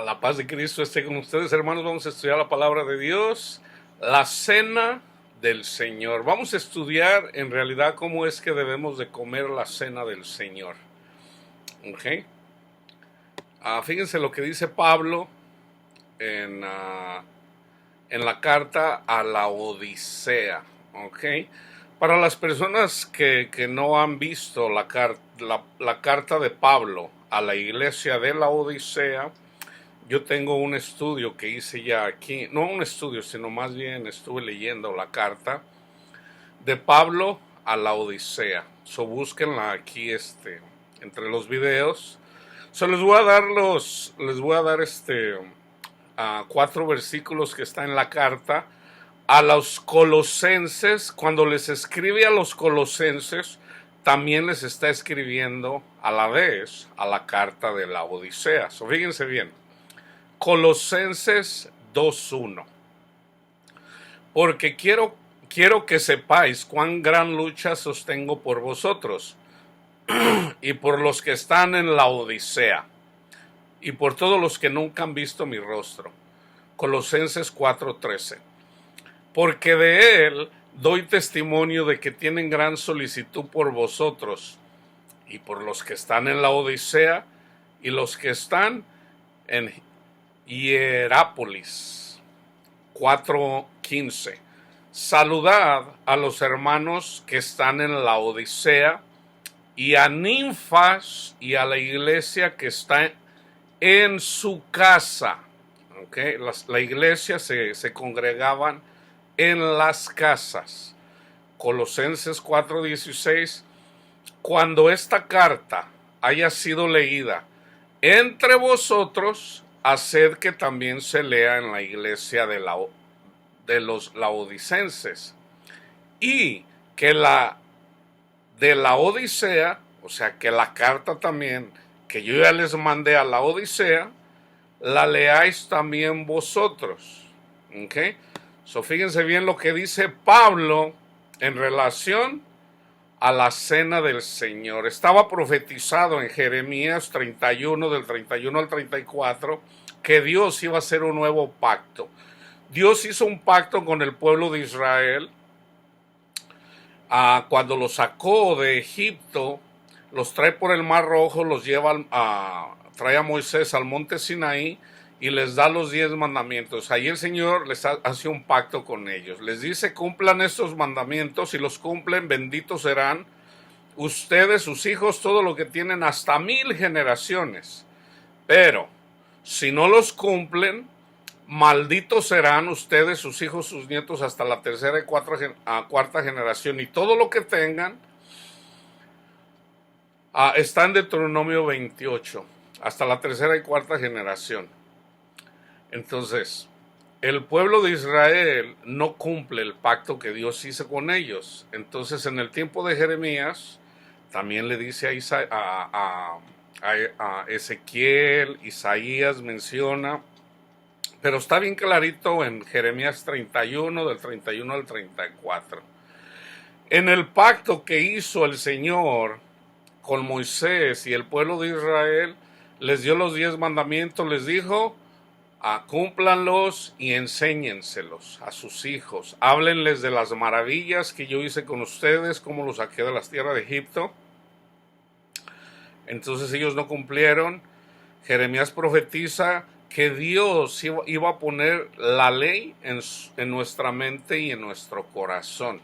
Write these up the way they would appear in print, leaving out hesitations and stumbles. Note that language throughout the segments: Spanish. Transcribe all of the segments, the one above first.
La paz de Cristo esté con ustedes, hermanos. Vamos a estudiar la palabra de Dios, la cena del Señor. Vamos a estudiar en realidad cómo es que debemos de comer la cena del Señor. ¿Ok? Fíjense lo que dice Pablo en, en la carta a la Odisea. ¿Ok? Para las personas que no han visto la carta de Pablo a la iglesia de la Odisea, yo tengo un estudio que hice ya aquí, no un estudio, sino más bien estuve leyendo la carta de Pablo a la Odisea. Búsquenla aquí entre los videos. Les voy a dar cuatro versículos que están en la carta a los colosenses. Cuando les escribe a los colosenses, también les está escribiendo a la vez a la carta de la Odisea. Fíjense bien. Colosenses 2:1. Porque quiero que sepáis cuán gran lucha sostengo por vosotros y por los que están en la Odisea y por todos los que nunca han visto mi rostro. Colosenses 4:13. Porque de él doy testimonio de que tienen gran solicitud por vosotros y por los que están en la Odisea y los que están en Hierápolis. 4:15. Saludad a los hermanos que están en la Odisea y a Ninfas y a la iglesia que está en su casa. ¿Okay? La iglesia se congregaban en las casas. Colosenses 4:16. Cuando esta carta haya sido leída entre vosotros, haced que también se lea en la iglesia de los laodicenses, y que de la Odisea, o sea que la carta también que yo ya les mandé a la Odisea, la leáis también vosotros. ¿Okay? Fíjense bien lo que dice Pablo en relación a la cena del Señor. Estaba profetizado en Jeremías 31, del 31 al 34, que Dios iba a hacer un nuevo pacto. Dios hizo un pacto con el pueblo de Israel cuando los sacó de Egipto, los trae por el Mar Rojo, los lleva trae a Moisés al monte Sinaí y les da los 10 mandamientos. Ahí el Señor les hace un pacto con ellos. Les dice: cumplan estos mandamientos. Si los cumplen, benditos serán ustedes, sus hijos, todo lo que tienen, hasta 1000 generaciones. Pero si no los cumplen, malditos serán ustedes, sus hijos, sus nietos, hasta la tercera y cuarta generación. Y todo lo que tengan está en Deuteronomio 28, hasta la tercera y cuarta generación. Entonces, el pueblo de Israel no cumple el pacto que Dios hizo con ellos. Entonces, en el tiempo de Jeremías, también le dice a Ezequiel, Isaías menciona, pero está bien clarito en Jeremías 31, del 31 al 34. En el pacto que hizo el Señor con Moisés y el pueblo de Israel, les dio los 10 mandamientos, les dijo: cúmplanlos y enséñenselos a sus hijos. Háblenles de las maravillas que yo hice con ustedes, cómo los saqué de las tierras de Egipto. Entonces ellos no cumplieron. Jeremías profetiza que Dios iba a poner la ley en nuestra mente y en nuestro corazón.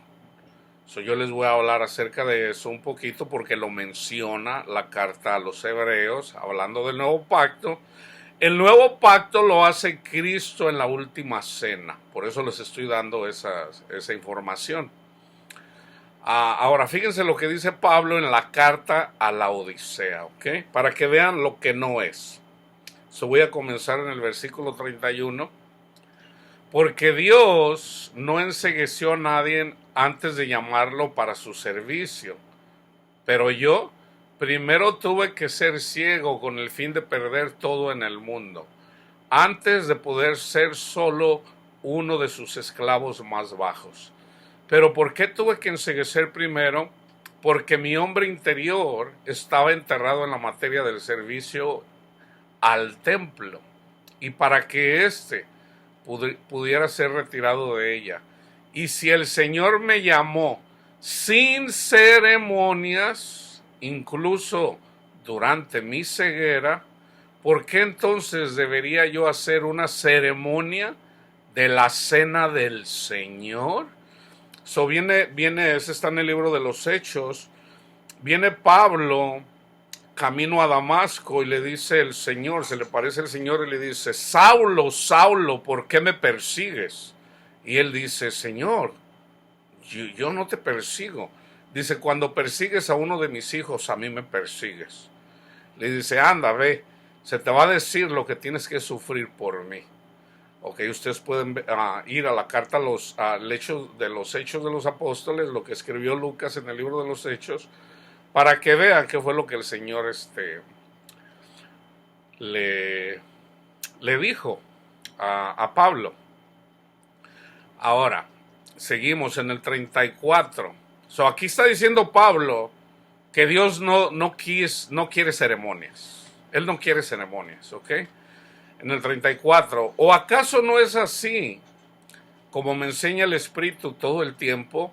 Yo les voy a hablar acerca de eso un poquito porque lo menciona la carta a los hebreos, hablando del nuevo pacto. El nuevo pacto lo hace Cristo en la última cena. Por eso les estoy dando esa información. Ahora, fíjense lo que dice Pablo en la carta a la Odisea, ¿ok? Para que vean lo que no es. Voy a comenzar en el versículo 31. Porque Dios no encegueció a nadie antes de llamarlo para su servicio. Pero yo primero tuve que ser ciego con el fin de perder todo en el mundo, antes de poder ser solo uno de sus esclavos más bajos. Pero ¿por qué tuve que enceguecer primero? Porque mi hombre interior estaba enterrado en la materia del servicio al templo. y para que éste pudiera ser retirado de ella. Y si el Señor me llamó sin ceremonias, incluso durante mi ceguera, ¿por qué entonces debería yo hacer una ceremonia de la cena del Señor? Eso ese está en el libro de los Hechos. Viene Pablo camino a Damasco y le dice el Señor, se le parece el Señor y le dice: Saulo, Saulo, ¿por qué me persigues? Y él dice: Señor, yo no te persigo. Dice: cuando persigues a uno de mis hijos, a mí me persigues. Le dice: anda, ve, se te va a decir lo que tienes que sufrir por mí. Ok, ustedes pueden ir a la carta al hecho de los Hechos de los Apóstoles, lo que escribió Lucas en el libro de los Hechos, para que vean qué fue lo que el Señor le dijo a Pablo. Ahora, seguimos en el 34. Aquí está diciendo Pablo que Dios no quiere ceremonias. Él no quiere ceremonias, ¿ok? En el 34, ¿o acaso no es así como me enseña el Espíritu todo el tiempo?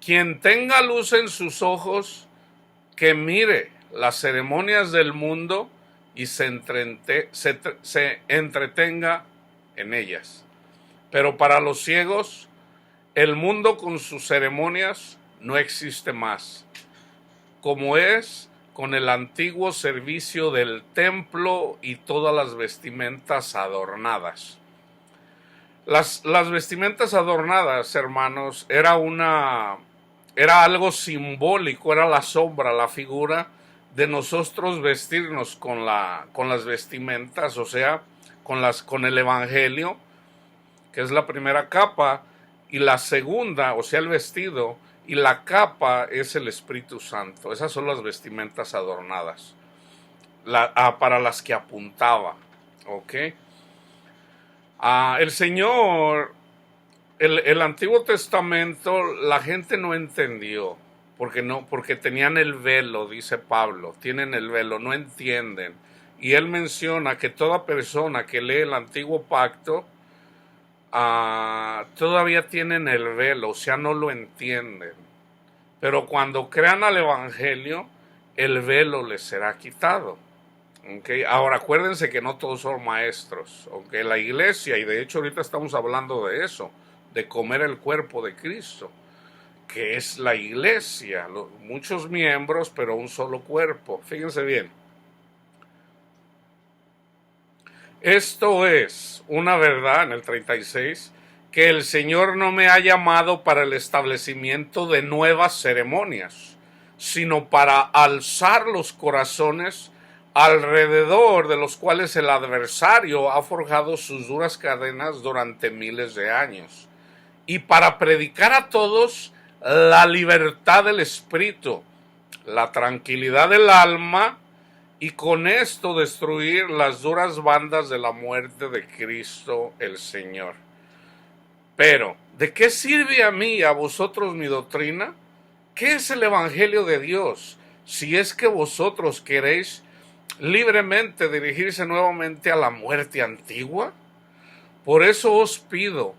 Quien tenga luz en sus ojos, que mire las ceremonias del mundo y se entretenga en ellas. Pero para los ciegos, el mundo con sus ceremonias no existe más, como es con el antiguo servicio del templo y todas las vestimentas adornadas. Las vestimentas adornadas, hermanos, era algo simbólico, era la sombra, la figura de nosotros vestirnos con las vestimentas, o sea, con el Evangelio, que es la primera capa, y la segunda, o sea, el vestido, y la capa es el Espíritu Santo. Esas son las vestimentas adornadas, para las que apuntaba, ¿ok? El Señor, el Antiguo Testamento, la gente no entendió, porque tenían el velo, dice Pablo, tienen el velo, no entienden. Y él menciona que toda persona que lee el Antiguo Pacto todavía tienen el velo, o sea, no lo entienden. Pero cuando crean al Evangelio, el velo les será quitado. Okay. Ahora acuérdense que no todos son maestros. Okay. La iglesia, y de hecho ahorita estamos hablando de eso, de comer el cuerpo de Cristo, que es la iglesia, muchos miembros pero un solo cuerpo. Fíjense bien. Esto es una verdad en el 36, que el Señor no me ha llamado para el establecimiento de nuevas ceremonias, sino para alzar los corazones alrededor de los cuales el adversario ha forjado sus duras cadenas durante miles de años, y para predicar a todos la libertad del espíritu, la tranquilidad del alma, y con esto destruir las duras bandas de la muerte de Cristo el Señor. Pero, ¿de qué sirve a mí y a vosotros mi doctrina? ¿Qué es el Evangelio de Dios? Si es que vosotros queréis libremente dirigirse nuevamente a la muerte antigua. Por eso os pido,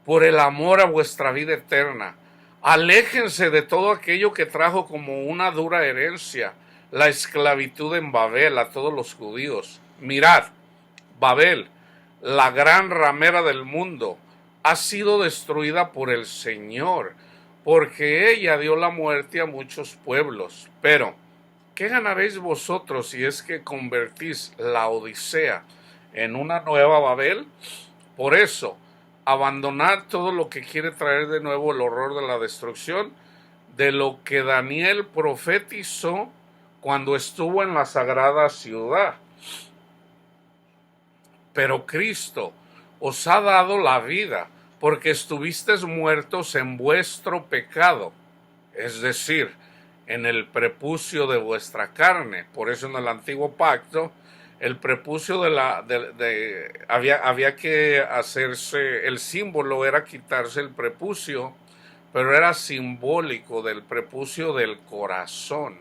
por el amor a vuestra vida eterna, aléjense de todo aquello que trajo como una dura herencia la esclavitud en Babel a todos los judíos. Mirad, Babel, la gran ramera del mundo, ha sido destruida por el Señor, porque ella dio la muerte a muchos pueblos. Pero, ¿qué ganaréis vosotros si es que convertís la Odisea en una nueva Babel? Por eso, abandonad todo lo que quiere traer de nuevo el horror de la destrucción, de lo que Daniel profetizó cuando estuvo en la sagrada ciudad. Pero Cristo os ha dado la vida, porque estuvisteis muertos en vuestro pecado, es decir, en el prepucio de vuestra carne. Por eso en el antiguo pacto, el prepucio había que hacerse, el símbolo era quitarse el prepucio, pero era simbólico del prepucio del corazón.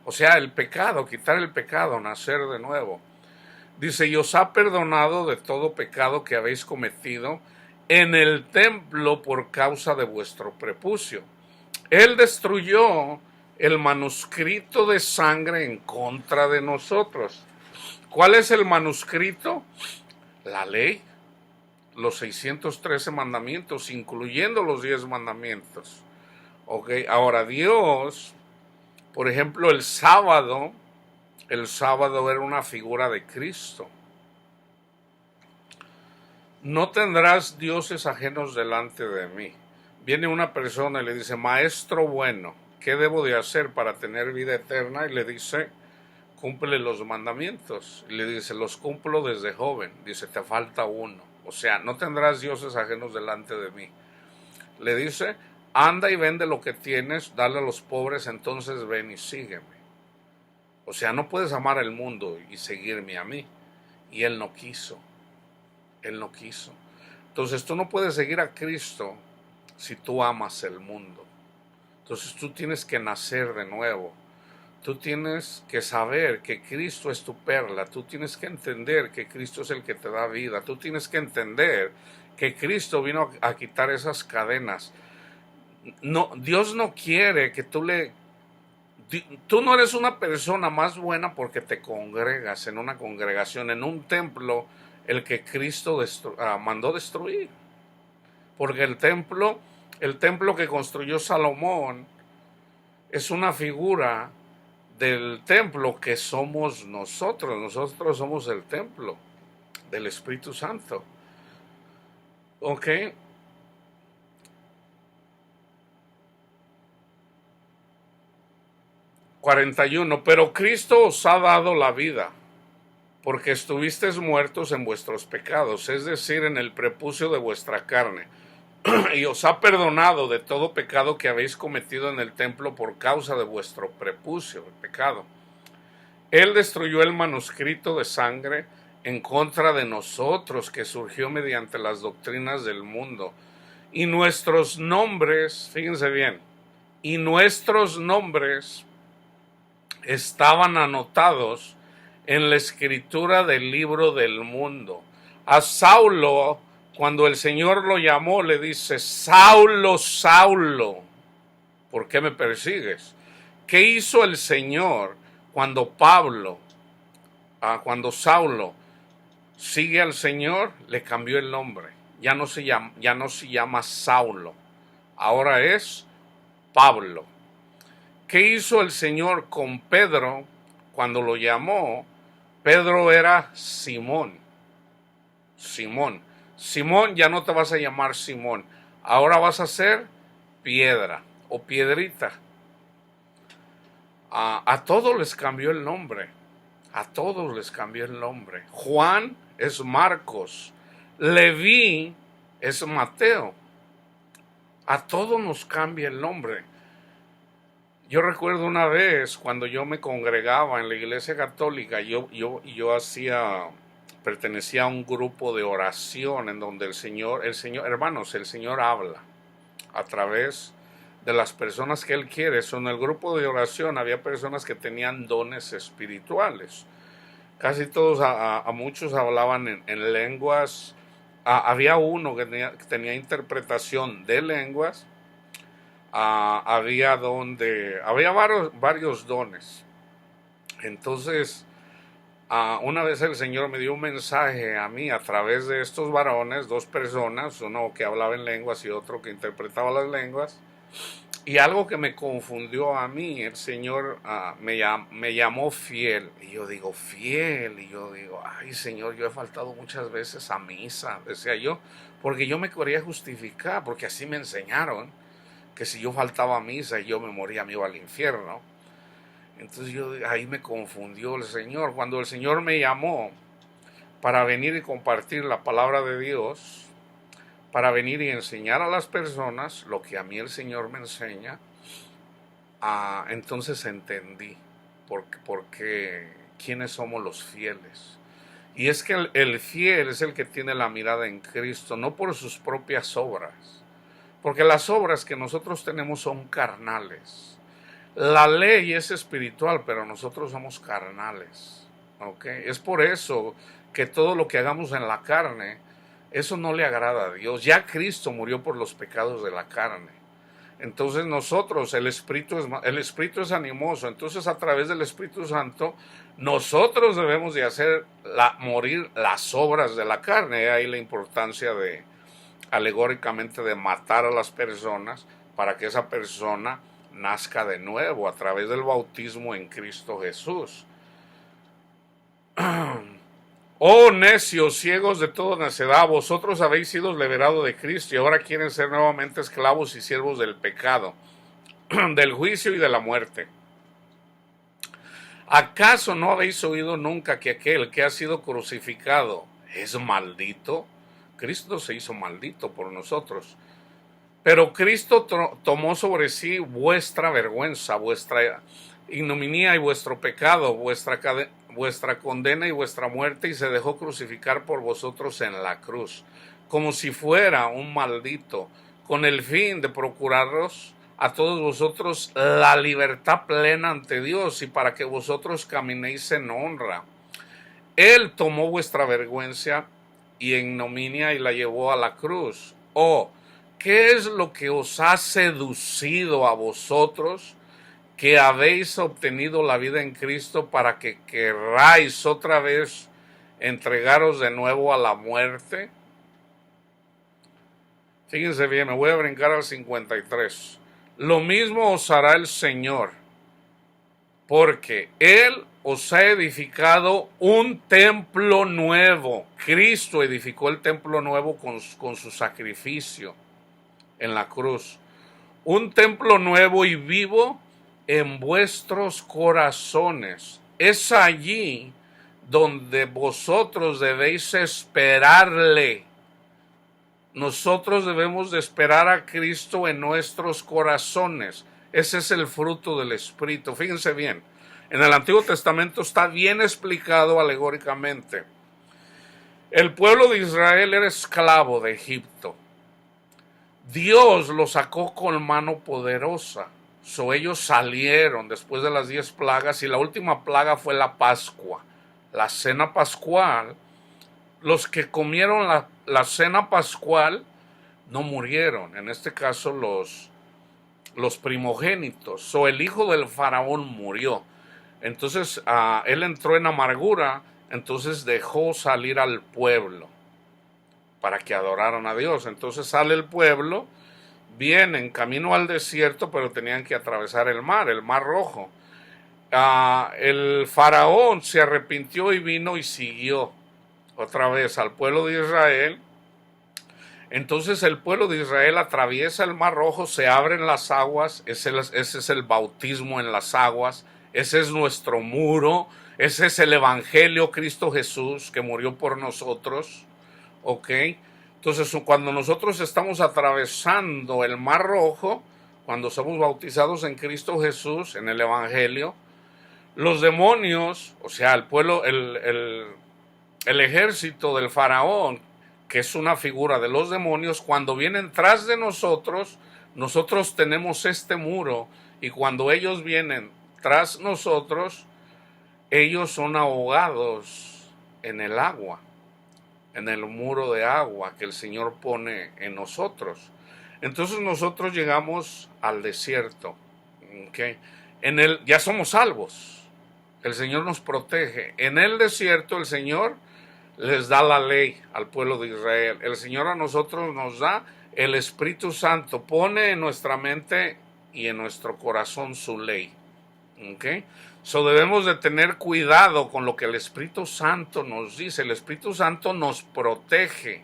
O sea, el pecado, quitar el pecado, nacer de nuevo. Dice, y os ha perdonado de todo pecado que habéis cometido en el templo por causa de vuestro prepucio. Él destruyó el manuscrito de sangre en contra de nosotros. ¿Cuál es el manuscrito? La ley, los 613 mandamientos, incluyendo los 10 mandamientos. Ok, ahora Dios, por ejemplo, el sábado era una figura de Cristo. No tendrás dioses ajenos delante de mí. Viene una persona y le dice, maestro bueno, ¿qué debo de hacer para tener vida eterna? Y le dice, cumple los mandamientos. Y le dice, los cumplo desde joven. Dice, te falta uno. O sea, no tendrás dioses ajenos delante de mí. Le dice, anda y vende lo que tienes, dale a los pobres, entonces ven y sígueme. O sea, no puedes amar el mundo y seguirme a mí. Y él no quiso. Él no quiso. Entonces tú no puedes seguir a Cristo si tú amas el mundo. Entonces tú tienes que nacer de nuevo. Tú tienes que saber que Cristo es tu perla. Tú tienes que entender que Cristo es el que te da vida. Tú tienes que entender que Cristo vino a quitar esas cadenas. No, Dios no quiere que tú no eres una persona más buena porque te congregas en una congregación, en un templo, el que Cristo mandó destruir. Porque el templo que construyó Salomón es una figura del templo que somos nosotros. Nosotros somos el templo del Espíritu Santo. ¿Ok? 41. Pero Cristo os ha dado la vida, porque estuvisteis muertos en vuestros pecados, es decir, en el prepucio de vuestra carne, y os ha perdonado de todo pecado que habéis cometido en el templo por causa de vuestro prepucio, el pecado. Él destruyó el manuscrito de sangre en contra de nosotros que surgió mediante las doctrinas del mundo. Y nuestros nombres, fíjense bien, y nuestros nombres estaban anotados en la escritura del libro del mundo. A Saulo, cuando el Señor lo llamó, le dice, Saulo, Saulo, ¿por qué me persigues? ¿Qué hizo el Señor cuando cuando Saulo sigue al Señor? Le cambió el nombre. Ya no se llama Saulo, ahora es Pablo. ¿Qué hizo el Señor con Pedro cuando lo llamó? Pedro era Simón. Simón, ya no te vas a llamar Simón. Ahora vas a ser Piedra o Piedrita. A todos les cambió el nombre. A todos les cambió el nombre. Juan es Marcos. Leví es Mateo. A todos nos cambia el nombre. Yo recuerdo una vez cuando yo me congregaba en la iglesia católica, yo pertenecía a un grupo de oración en donde el Señor habla a través de las personas que Él quiere. En el grupo de oración había personas que tenían dones espirituales. Casi todos, a muchos hablaban en lenguas. Había uno que tenía interpretación de lenguas. Había varios dones. Entonces, una vez el Señor me dio un mensaje a mí a través de estos varones, dos personas, uno que hablaba en lenguas y otro que interpretaba las lenguas, y algo que me confundió a mí. El Señor me llamó fiel, y yo digo, fiel, y yo digo, ay Señor, yo he faltado muchas veces a misa, decía yo, porque yo me quería justificar, porque así me enseñaron, que si yo faltaba a misa y yo me moría, me iba al infierno. Entonces ahí me confundió el Señor. Cuando el Señor me llamó para venir y compartir la palabra de Dios, para venir y enseñar a las personas lo que a mí el Señor me enseña, entonces entendí porque quiénes somos los fieles. Y es que el fiel es el que tiene la mirada en Cristo, no por sus propias obras. Porque las obras que nosotros tenemos son carnales. La ley es espiritual, pero nosotros somos carnales. ¿ok? Es por eso que todo lo que hagamos en la carne, eso no le agrada a Dios. Ya Cristo murió por los pecados de la carne. Entonces nosotros, el Espíritu es animoso, entonces a través del Espíritu Santo, nosotros debemos de hacer morir las obras de la carne. Ahí la importancia de, alegóricamente, de matar a las personas para que esa persona nazca de nuevo a través del bautismo en Cristo Jesús. Oh necios, ciegos de toda necedad, vosotros habéis sido liberados de Cristo y ahora quieren ser nuevamente esclavos y siervos del pecado, del juicio y de la muerte. ¿Acaso no habéis oído nunca que aquel que ha sido crucificado es maldito? Cristo se hizo maldito por nosotros. Pero Cristo tomó sobre sí vuestra vergüenza, vuestra ignominia y vuestro pecado, vuestra condena y vuestra muerte, y se dejó crucificar por vosotros en la cruz, como si fuera un maldito, con el fin de procuraros a todos vosotros la libertad plena ante Dios y para que vosotros caminéis en honra. Él tomó vuestra vergüenza y ignominia y la llevó a la cruz. Oh, ¿qué es lo que os ha seducido a vosotros, que habéis obtenido la vida en Cristo, para que querráis otra vez entregaros de nuevo a la muerte? Fíjense bien, me voy a brincar al 53. Lo mismo os hará el Señor, porque Él os ha edificado un templo nuevo. Cristo edificó el templo nuevo con su sacrificio en la cruz. Un templo nuevo y vivo en vuestros corazones. Es allí donde vosotros debéis esperarle. Nosotros debemos de esperar a Cristo en nuestros corazones. Ese es el fruto del Espíritu. Fíjense bien, en el Antiguo Testamento está bien explicado alegóricamente. El pueblo de Israel era esclavo de Egipto. Dios lo sacó con mano poderosa. Ellos salieron después de las 10 plagas y la última plaga fue la Pascua, la cena pascual. Los que comieron la cena pascual no murieron, en este caso los primogénitos. El hijo del faraón murió. Entonces él entró en amargura, entonces dejó salir al pueblo para que adoraran a Dios. Entonces sale el pueblo, vienen camino al desierto, pero tenían que atravesar el Mar Rojo. El faraón se arrepintió y vino y siguió otra vez al pueblo de Israel. Entonces el pueblo de Israel atraviesa el Mar Rojo, se abren las aguas, ese es el bautismo en las aguas, ese es nuestro muro, ese es el Evangelio, Cristo Jesús, que murió por nosotros, ¿ok? Entonces cuando nosotros estamos atravesando el Mar Rojo, cuando somos bautizados en Cristo Jesús, en el Evangelio, los demonios, o sea, el pueblo, el ejército del faraón, que es una figura de los demonios, cuando vienen tras de nosotros, nosotros tenemos este muro, y cuando ellos vienen tras nosotros, ellos son ahogados en el agua, en el muro de agua que el Señor pone en nosotros. Entonces nosotros llegamos al desierto, ¿okay? Ya somos salvos, el Señor nos protege. En el desierto el Señor les da la ley al pueblo de Israel. El Señor a nosotros nos da el Espíritu Santo, pone en nuestra mente y en nuestro corazón su ley. ¿Okay? Debemos de tener cuidado con lo que el Espíritu Santo nos dice. El Espíritu Santo nos protege,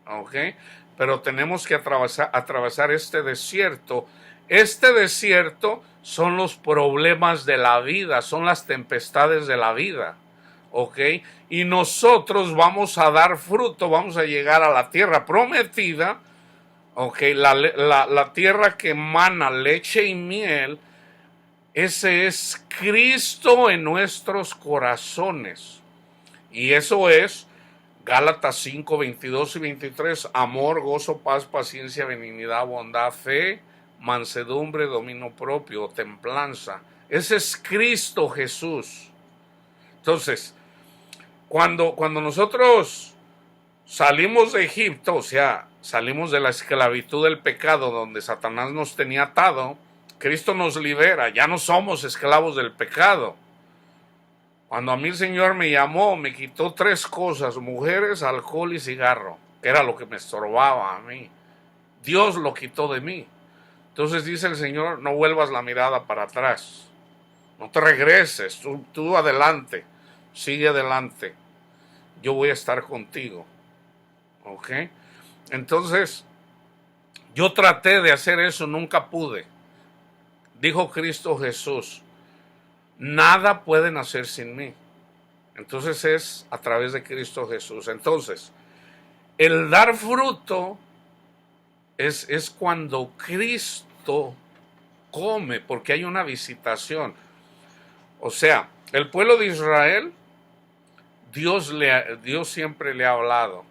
¿okay? Pero tenemos que atravesar este desierto. Este desierto son los problemas de la vida, son las tempestades de la vida. ¿Ok? Y nosotros vamos a dar fruto, vamos a llegar a la tierra prometida, ¿ok? La tierra que emana leche y miel. Ese es Cristo en nuestros corazones. Y eso es Gálatas 5, 22 y 23. Amor, gozo, paz, paciencia, benignidad, bondad, fe, mansedumbre, dominio propio, templanza. Ese es Cristo Jesús. Entonces, Cuando nosotros salimos de Egipto, o sea, salimos de la esclavitud del pecado donde Satanás nos tenía atado, Cristo nos libera, ya no somos esclavos del pecado. Cuando a mí el Señor me llamó, me quitó 3 cosas: mujeres, alcohol y cigarro, que era lo que me estorbaba a mí. Dios lo quitó de mí. Entonces dice el Señor, no vuelvas la mirada para atrás, no te regreses, tú adelante, sigue adelante, yo voy a estar contigo. ¿Ok? Entonces, yo traté de hacer eso, nunca pude. Dijo Cristo Jesús, nada pueden hacer sin mí. Entonces es a través de Cristo Jesús. Entonces, el dar fruto es cuando Cristo come, porque hay una visitación. O sea, el pueblo de Israel, Dios siempre le ha hablado.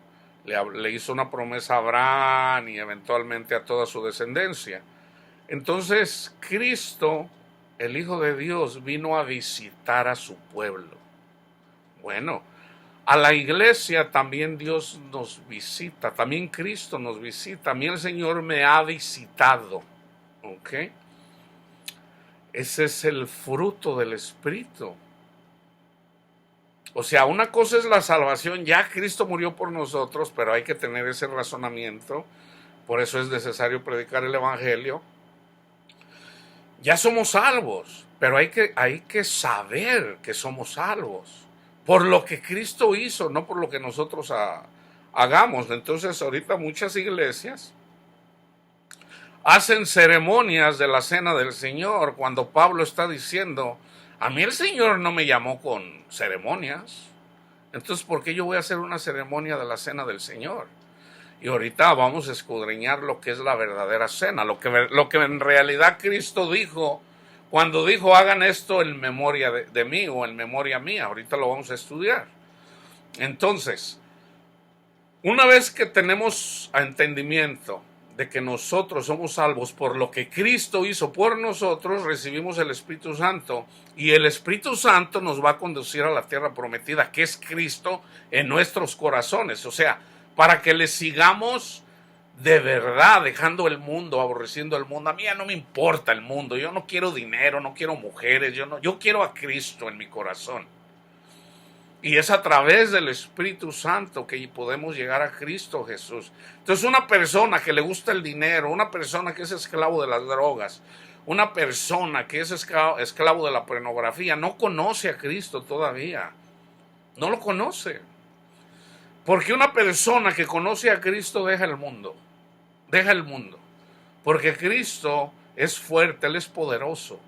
Le hizo una promesa a Abraham y eventualmente a toda su descendencia. Entonces, Cristo, el Hijo de Dios, vino a visitar a su pueblo. Bueno, a la iglesia también Dios nos visita, también Cristo nos visita, a mí el Señor me ha visitado. ¿Ok? Ese es el fruto del Espíritu. O sea, una cosa es la salvación, ya Cristo murió por nosotros, pero hay que tener ese razonamiento, por eso es necesario predicar el Evangelio. Ya somos salvos, pero hay que saber que somos salvos, por lo que Cristo hizo, no por lo que nosotros hagamos. Entonces ahorita muchas iglesias hacen ceremonias de la cena del Señor, cuando Pablo está diciendo, a mí el Señor no me llamó con ceremonias. Entonces, ¿por qué yo voy a hacer una ceremonia de la cena del Señor? Y ahorita vamos a escudriñar lo que es la verdadera cena, lo que en realidad Cristo dijo, cuando dijo, hagan esto en memoria de mí o en memoria mía. Ahorita lo vamos a estudiar. Entonces, una vez que tenemos entendimiento de que nosotros somos salvos por lo que Cristo hizo por nosotros, recibimos el Espíritu Santo, y el Espíritu Santo nos va a conducir a la tierra prometida, que es Cristo en nuestros corazones. O sea, para que le sigamos de verdad, dejando el mundo, aborreciendo el mundo. A mí ya no me importa el mundo, yo no quiero dinero, no quiero mujeres, yo quiero a Cristo en mi corazón. Y es a través del Espíritu Santo que podemos llegar a Cristo Jesús. Entonces, una persona que le gusta el dinero, una persona que es esclavo de las drogas, una persona que es esclavo de la pornografía, no conoce a Cristo todavía. No lo conoce. Porque una persona que conoce a Cristo deja el mundo. Deja el mundo. Porque Cristo es fuerte, Él es poderoso.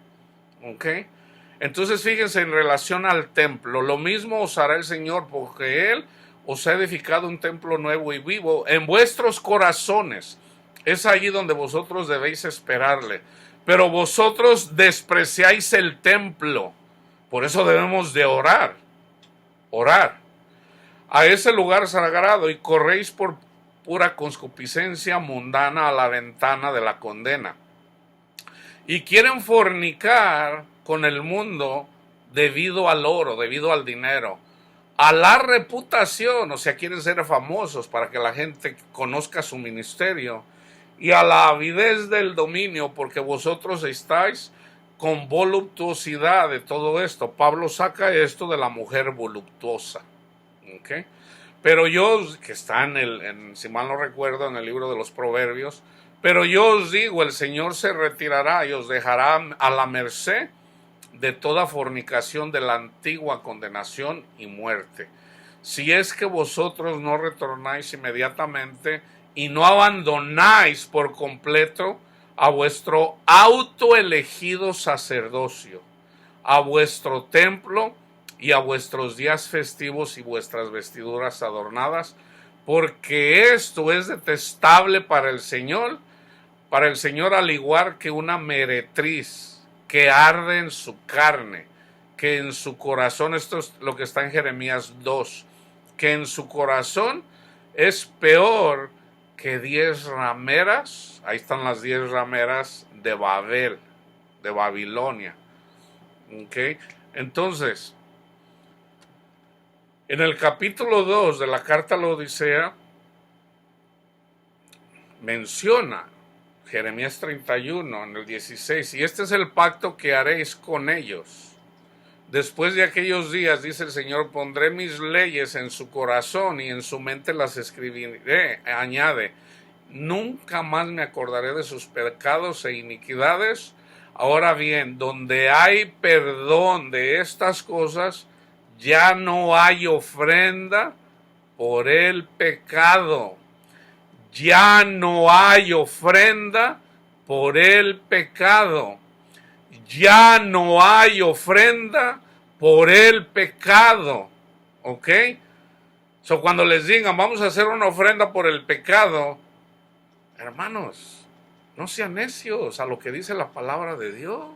¿Ok? Entonces fíjense en relación al templo, lo mismo os hará el Señor, porque Él os ha edificado un templo nuevo y vivo en vuestros corazones. Es allí donde vosotros debéis esperarle. Pero vosotros despreciáis el templo. Por eso debemos de orar a ese lugar sagrado, y corréis por pura concupiscencia mundana a la ventana de la condena. Y quieren fornicar con el mundo debido al oro, debido al dinero, a la reputación, o sea, quieren ser famosos para que la gente conozca su ministerio, y a la avidez del dominio, porque vosotros estáis con voluptuosidad de todo esto. Pablo saca esto de la mujer voluptuosa. ¿Okay? Pero yo, que está si mal no recuerdo, en el libro de los Proverbios, pero yo os digo, el Señor se retirará y os dejará a la merced de toda fornicación, de la antigua condenación y muerte. Si es que vosotros no retornáis inmediatamente y no abandonáis por completo a vuestro autoelegido sacerdocio, a vuestro templo y a vuestros días festivos y vuestras vestiduras adornadas, porque esto es detestable para el Señor, al igual que una meretriz que arde en su carne, que en su corazón, esto es lo que está en Jeremías 2, que en su corazón es peor que 10 rameras, ahí están las 10 rameras de Babel, de Babilonia. ¿Okay? Entonces, En el capítulo 2 de la carta a la Odisea menciona Jeremías 31 en el 16, y este es el pacto que haréis con ellos. Después de aquellos días, dice el Señor, pondré mis leyes en su corazón y en su mente las escribiré. Añade, nunca más me acordaré de sus pecados e iniquidades. Ahora bien, donde hay perdón de estas cosas, ya no hay ofrenda por el pecado. Ya no hay ofrenda por el pecado. Ya no hay ofrenda por el pecado. ¿Ok? So, cuando les digan, vamos a hacer una ofrenda por el pecado, hermanos, no sean necios a lo que dice la palabra de Dios.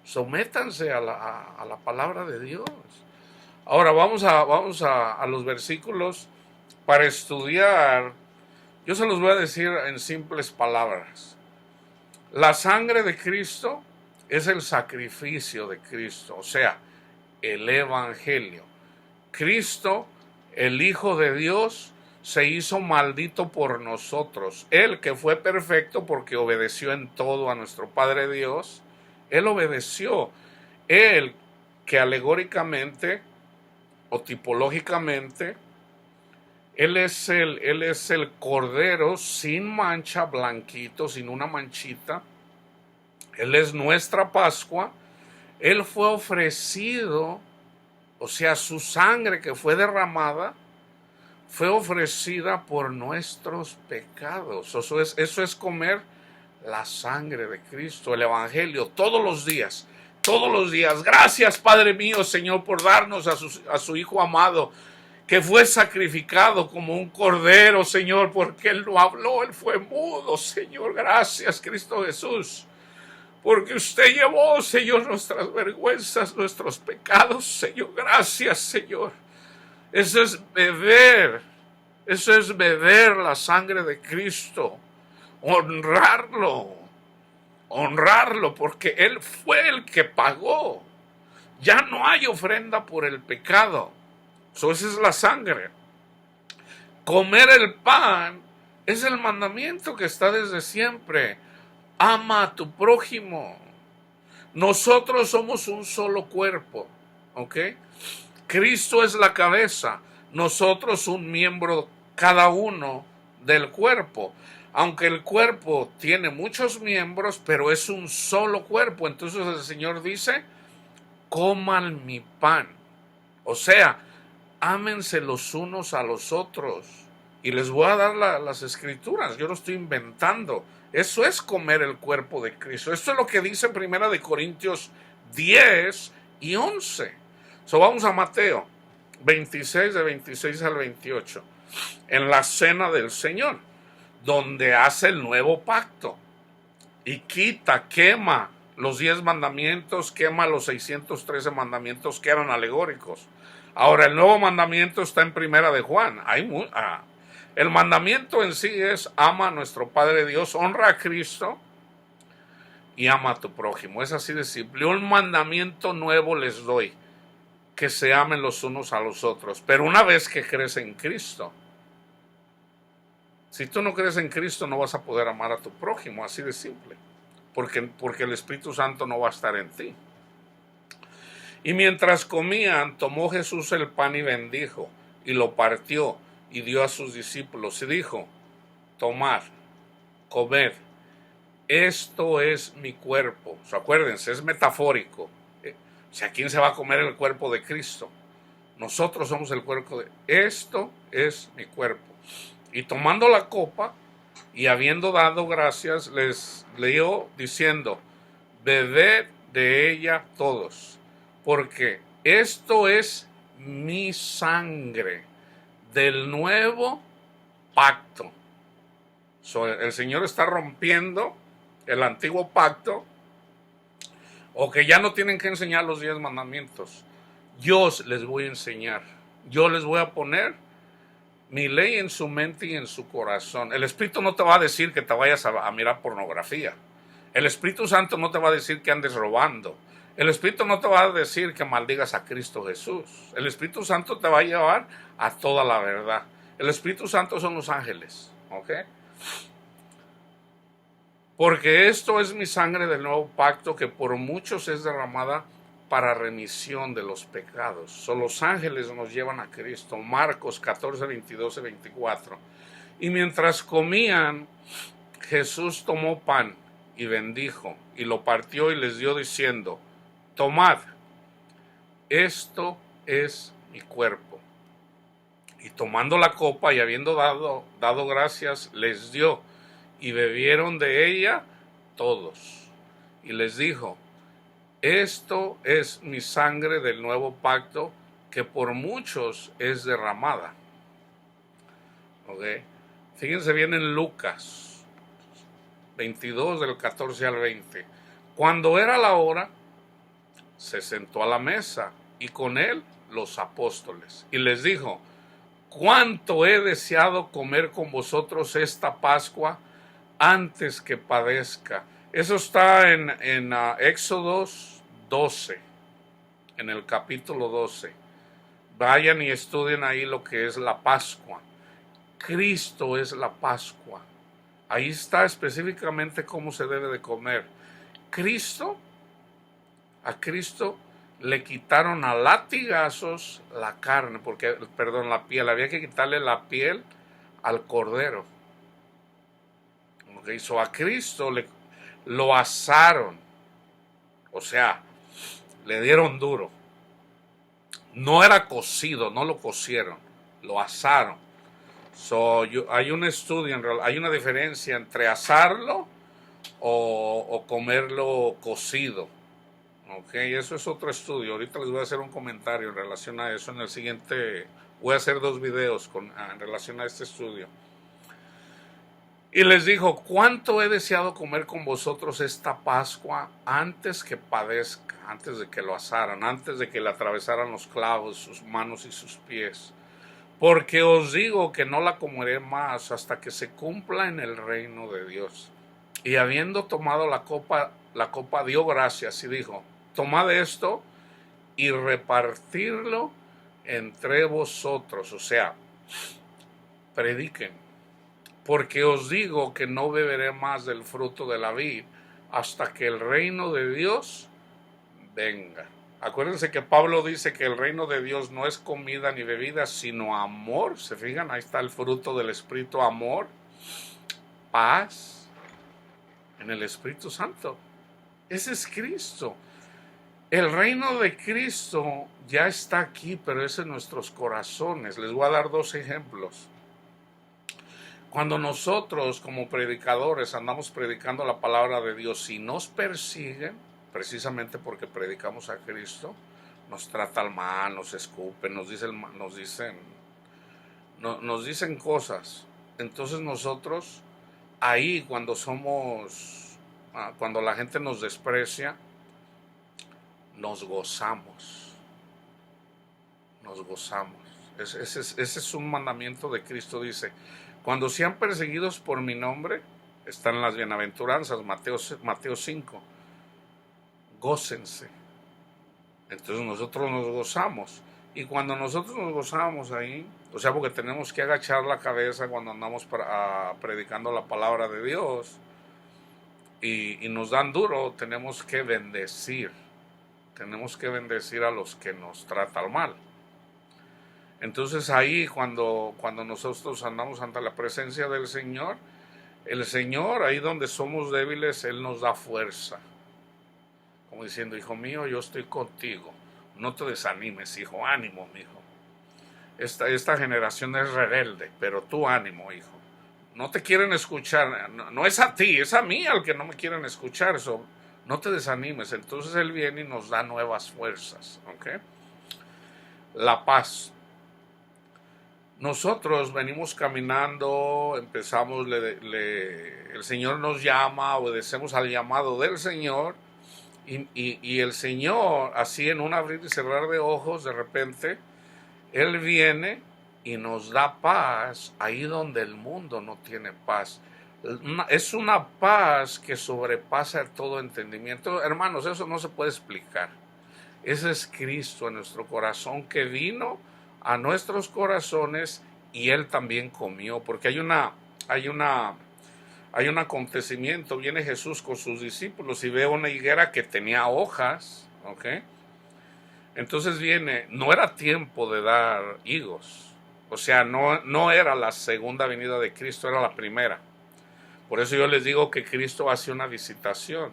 Sométanse a la palabra de Dios. Ahora vamos a los versículos para estudiar. Yo se los voy a decir en simples palabras. La sangre de Cristo es el sacrificio de Cristo, o sea, el evangelio. Cristo, el Hijo de Dios, se hizo maldito por nosotros. Él, que fue perfecto porque obedeció en todo a nuestro Padre Dios, Él obedeció. Él, que alegóricamente o tipológicamente, Él es el cordero sin mancha, blanquito, sin una manchita. Él es nuestra Pascua. Él fue ofrecido, o sea, su sangre que fue derramada, fue ofrecida por nuestros pecados. Eso es comer la sangre de Cristo, el Evangelio, todos los días. Todos los días. Gracias, Padre mío, Señor, por darnos a su Hijo amado, que fue sacrificado como un cordero, Señor, porque Él no habló, Él fue mudo, Señor. Gracias, Cristo Jesús, porque usted llevó, Señor, nuestras vergüenzas, nuestros pecados, Señor. Gracias, Señor. Eso es beber la sangre de Cristo, honrarlo, porque Él fue el que pagó. Ya no hay ofrenda por el pecado. Esa es la sangre. Comer el pan es el mandamiento que está desde siempre. Ama a tu prójimo. Nosotros somos un solo cuerpo, ¿ok? Cristo es la cabeza, nosotros un miembro cada uno del cuerpo. Aunque el cuerpo tiene muchos miembros, pero es un solo cuerpo. Entonces el Señor dice, coman mi pan. O sea, ámense los unos a los otros. Y les voy a dar las escrituras, yo lo estoy inventando. Eso es comer el cuerpo de Cristo. Esto es lo que dice Primera de Corintios 10 y 11. Vamos a Mateo 26, de 26 al 28. En la cena del Señor, donde hace el nuevo pacto. Y quema los 10 mandamientos, quema los 613 mandamientos que eran alegóricos. Ahora, el nuevo mandamiento está en Primera de Juan. El mandamiento en sí es ama a nuestro Padre Dios, honra a Cristo y ama a tu prójimo. Es así de simple. Un mandamiento nuevo les doy, que se amen los unos a los otros. Pero una vez que crees en Cristo, si tú no crees en Cristo no vas a poder amar a tu prójimo, así de simple. Porque el Espíritu Santo no va a estar en ti. Y mientras comían, tomó Jesús el pan y bendijo, y lo partió, y dio a sus discípulos, y dijo, tomad, comed, esto es mi cuerpo. Acuérdense, es metafórico. ¿Quién se va a comer el cuerpo de Cristo? Nosotros somos el cuerpo de... Esto es mi cuerpo. Y tomando la copa, y habiendo dado gracias, les dio diciendo, bebed de ella todos, porque esto es mi sangre del nuevo pacto. El Señor está rompiendo el antiguo pacto, o que ya no tienen que enseñar los 10 mandamientos. Yo les voy a enseñar. Yo les voy a poner mi ley en su mente y en su corazón. El Espíritu no te va a decir que te vayas a mirar pornografía. El Espíritu Santo no te va a decir que andes robando. El Espíritu no te va a decir que maldigas a Cristo Jesús. El Espíritu Santo te va a llevar a toda la verdad. El Espíritu Santo son los ángeles, ¿ok? Porque esto es mi sangre del nuevo pacto que por muchos es derramada para remisión de los pecados. Son los ángeles nos llevan a Cristo. Marcos 14, 22 y 24. Y mientras comían, Jesús tomó pan y bendijo y lo partió y les dio diciendo: tomad, esto es mi cuerpo. Y tomando la copa y habiendo dado gracias, les dio, y bebieron de ella todos. Y les dijo: esto es mi sangre del nuevo pacto, que por muchos es derramada. ¿Okay? Fíjense bien en Lucas 22, del 14 al 20. Cuando era la hora, se sentó a la mesa, y con él los apóstoles. Y les dijo: cuánto he deseado comer con vosotros esta Pascua antes que padezca. Eso está en Éxodos 12, en el capítulo 12. Vayan y estudien ahí lo que es la Pascua. Cristo es la Pascua. Ahí está específicamente cómo se debe de comer. A Cristo le quitaron a latigazos la carne, la piel. Había que quitarle la piel al cordero. Lo que hizo a Cristo, lo asaron. O sea, le dieron duro. No era cocido, no lo cocieron, lo asaron. Hay un estudio, hay una diferencia entre asarlo o comerlo cocido. Ok, eso es otro estudio. Ahorita les voy a hacer un comentario en relación a eso. En el siguiente voy a hacer 2 videos en relación a este estudio. Y les dijo: cuánto he deseado comer con vosotros esta Pascua antes que padezca, antes de que lo asaran, antes de que le atravesaran los clavos, sus manos y sus pies. Porque os digo que no la comeré más hasta que se cumpla en el reino de Dios. Y habiendo tomado la copa dio gracias y dijo: tomad esto y repartirlo entre vosotros. O sea, prediquen. Porque os digo que no beberé más del fruto de la vid hasta que el reino de Dios venga. Acuérdense que Pablo dice que el reino de Dios no es comida ni bebida, sino amor. ¿Se fijan? Ahí está el fruto del Espíritu: amor, paz, en el Espíritu Santo. Ese es Cristo. El reino de Cristo ya está aquí, pero es en nuestros corazones. Les voy a dar 2 ejemplos. Cuando nosotros como predicadores andamos predicando la palabra de Dios y nos persiguen, precisamente porque predicamos a Cristo, nos tratan mal, nos escupen, nos dicen cosas. Entonces nosotros ahí cuando la gente nos desprecia, nos gozamos. Ese es un mandamiento de Cristo. Dice: cuando sean perseguidos por mi nombre, están las bienaventuranzas, Mateo 5, gócense. Entonces nosotros nos gozamos. Y cuando nosotros nos gozamos ahí, o sea, porque tenemos que agachar la cabeza cuando andamos predicando la palabra de Dios, y nos dan duro, tenemos que bendecir a los que nos tratan mal. Entonces ahí cuando nosotros andamos ante la presencia del Señor, el Señor, ahí donde somos débiles, Él nos da fuerza, como diciendo: hijo mío, yo estoy contigo, no te desanimes, hijo, ánimo, mijo. Esta generación es rebelde, pero tú ánimo, hijo. No te quieren escuchar, no es a ti, es a mí al que no me quieren escuchar. Eso, no te desanimes. Entonces Él viene y nos da nuevas fuerzas, ¿ok? La paz. Nosotros venimos caminando, empezamos, el Señor nos llama, obedecemos al llamado del Señor, y el Señor, así en un abrir y cerrar de ojos, de repente, Él viene y nos da paz ahí donde el mundo no tiene paz. Es una paz que sobrepasa todo entendimiento. Hermanos, eso no se puede explicar. Ese es Cristo en nuestro corazón, que vino a nuestros corazones y Él también comió, porque hay un acontecimiento. Viene Jesús con sus discípulos y ve una higuera que tenía hojas, ¿ok? Entonces viene, no era tiempo de dar higos, o sea, no era la segunda venida de Cristo, era la primera. Por eso yo les digo que Cristo hace una visitación,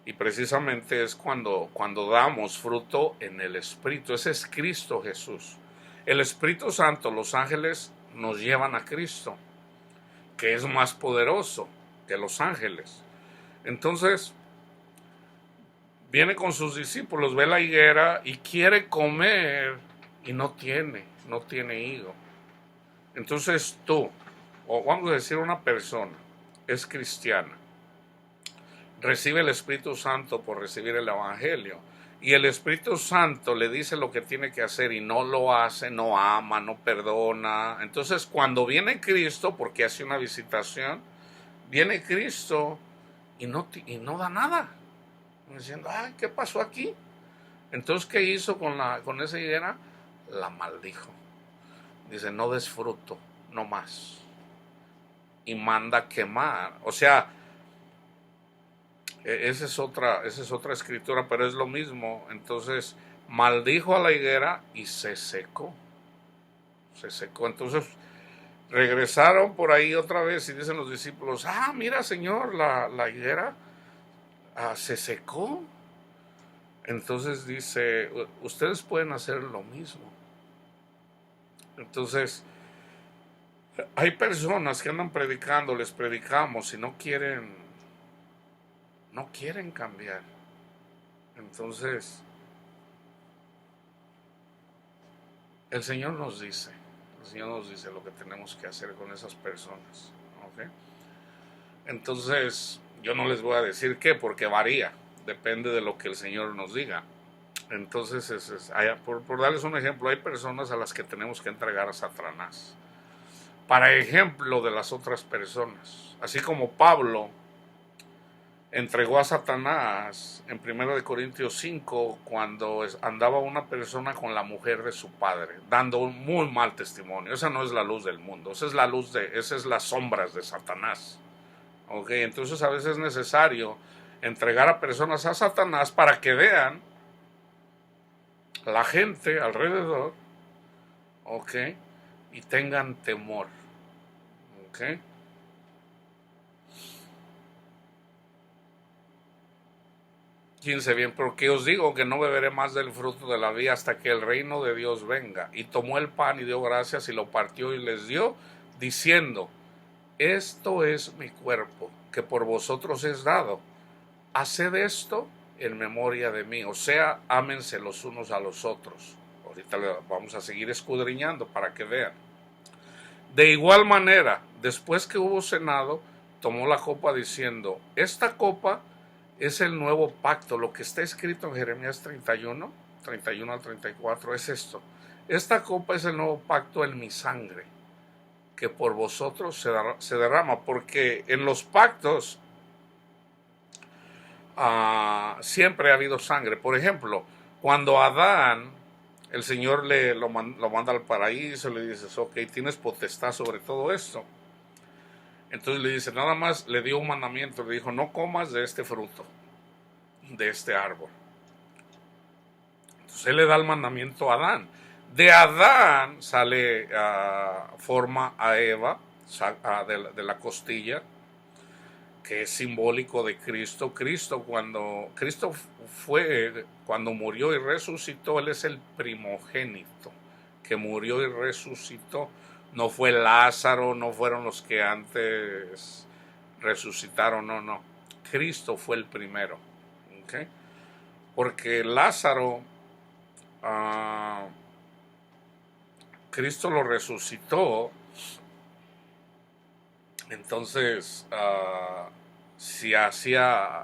y precisamente es cuando damos fruto en el Espíritu. Ese es Cristo Jesús. El Espíritu Santo, los ángeles nos llevan a Cristo, que es más poderoso que los ángeles. Entonces, viene con sus discípulos, ve la higuera y quiere comer y no tiene higo. Entonces tú, o vamos a decir una persona, es cristiana, recibe el Espíritu Santo por recibir el Evangelio, y el Espíritu Santo le dice lo que tiene que hacer y no lo hace, no ama, no perdona. Entonces cuando viene Cristo, porque hace una visitación, viene Cristo y no da nada, diciendo, ay, ¿qué pasó aquí? Entonces, ¿qué hizo con esa higuera? La maldijo. Dice, no des fruto, no más. Y manda quemar. O sea, esa es otra escritura, pero es lo mismo. Entonces, maldijo a la higuera y se secó. Se secó. Entonces, regresaron por ahí otra vez y dicen los discípulos, ah, mira, Señor, la higuera se secó. Entonces dice, ustedes pueden hacer lo mismo. Entonces, hay personas que andan predicando, les predicamos y no quieren cambiar. Entonces, el Señor nos dice lo que tenemos que hacer con esas personas, ¿ok? Entonces, yo no les voy a decir qué, porque varía, depende de lo que el Señor nos diga. Entonces, por darles un ejemplo, hay personas a las que tenemos que entregar a Satanás, para ejemplo de las otras personas. Así como Pablo entregó a Satanás en 1 Corintios 5 cuando andaba una persona con la mujer de su padre, dando un muy mal testimonio. Esa no es la luz del mundo, esa es las sombras de Satanás. Okay, entonces a veces es necesario entregar a personas a Satanás para que vean la gente alrededor, ok, y tengan temor, ok. 15, bien, porque os digo que no beberé más del fruto de la vid hasta que el reino de Dios venga. Y tomó el pan y dio gracias y lo partió y les dio, diciendo, esto es mi cuerpo, que por vosotros es dado. Haced esto en memoria de mí. O sea, ámense los unos a los otros. Ahorita vamos a seguir escudriñando para que vean. De igual manera, después que hubo cenado, tomó la copa diciendo, esta copa es el nuevo pacto. Lo que está escrito en Jeremías 31 al 34 es esto. Esta copa es el nuevo pacto en mi sangre, que por vosotros se derrama. Porque en los pactos siempre ha habido sangre. Por ejemplo, cuando Adán, el Señor lo manda al paraíso, le dice, ok, tienes potestad sobre todo esto. Entonces le dice, nada más le dio un mandamiento, le dijo, no comas de este fruto, de este árbol. Entonces él le da el mandamiento a Adán. De Adán sale, forma a Eva, de la costilla, que es simbólico de Cristo. Cristo cuando murió y resucitó, Él es el primogénito, que murió y resucitó. No fue Lázaro, no fueron los que antes resucitaron, no. Cristo fue el primero, ¿okay? Porque Lázaro, Cristo lo resucitó. Entonces, si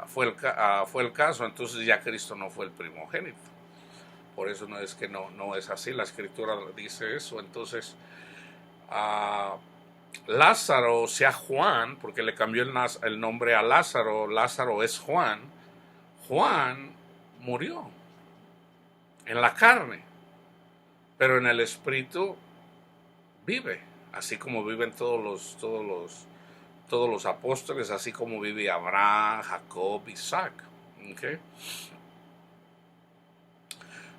fue el caso, entonces ya Cristo no fue el primogénito. Por eso no es que no es así, la escritura dice eso. Entonces, Lázaro, o sea Juan, porque le cambió el nombre a Lázaro, Lázaro es Juan, Juan murió en la carne, pero en el espíritu vive, así como viven todos los apóstoles, así como vive Abraham, Jacob, Isaac. ¿Okay?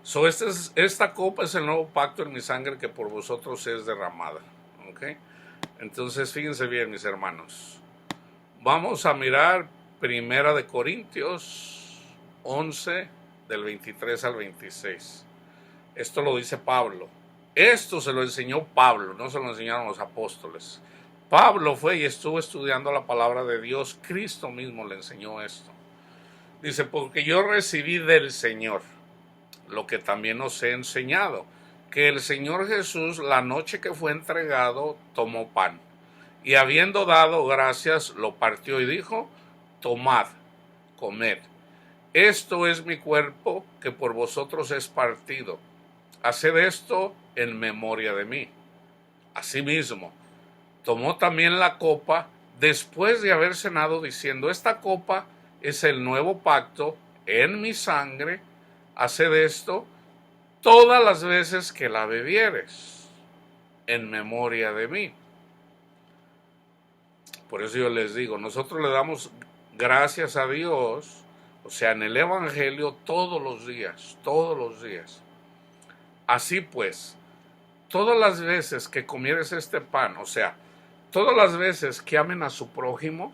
So esta copa es el nuevo pacto en mi sangre que por vosotros es derramada. ¿Okay? Entonces fíjense bien, mis hermanos. Vamos a mirar Primera de Corintios 11 del 23 al 26. Esto lo dice Pablo. Esto se lo enseñó Pablo, no se lo enseñaron los apóstoles. Pablo fue y estuvo estudiando la palabra de Dios. Cristo mismo le enseñó esto. Dice, porque yo recibí del Señor lo que también os he enseñado, que el Señor Jesús, la noche que fue entregado, tomó pan, y habiendo dado gracias, lo partió y dijo, tomad, comed. Esto es mi cuerpo que por vosotros es partido. Haced esto en memoria de mí. Asimismo, tomó también la copa después de haber cenado, diciendo, esta copa es el nuevo pacto en mi sangre. Haced esto todas las veces que la bebieres, en memoria de mí. Por eso yo les digo, nosotros le damos gracias a Dios, o sea, en el Evangelio todos los días, todos los días. Así pues, todas las veces que comieres este pan, o sea, todas las veces que amen a su prójimo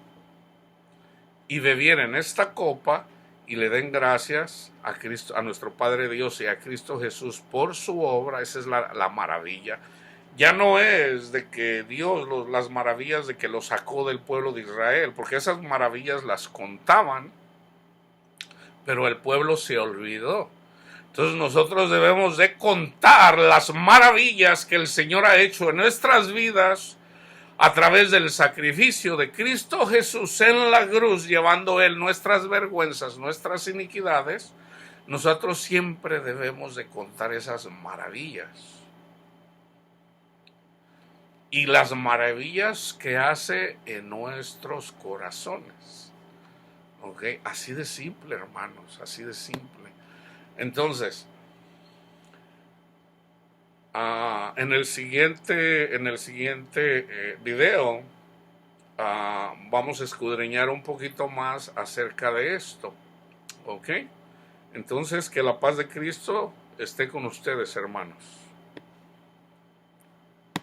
y bebieren esta copa y le den gracias a Cristo, a nuestro Padre Dios y a Cristo Jesús por su obra, esa es la maravilla. Ya no es de que Dios, las maravillas de que lo sacó del pueblo de Israel, porque esas maravillas las contaban, pero el pueblo se olvidó. Entonces nosotros debemos de contar las maravillas que el Señor ha hecho en nuestras vidas a través del sacrificio de Cristo Jesús en la cruz, llevando Él nuestras vergüenzas, nuestras iniquidades. Nosotros siempre debemos de contar esas maravillas. Y las maravillas que hace en nuestros corazones. ¿Ok? Así de simple, hermanos, así de simple. Entonces, en el siguiente video vamos a escudriñar un poquito más acerca de esto. ¿Ok? Entonces, que la paz de Cristo esté con ustedes, hermanos.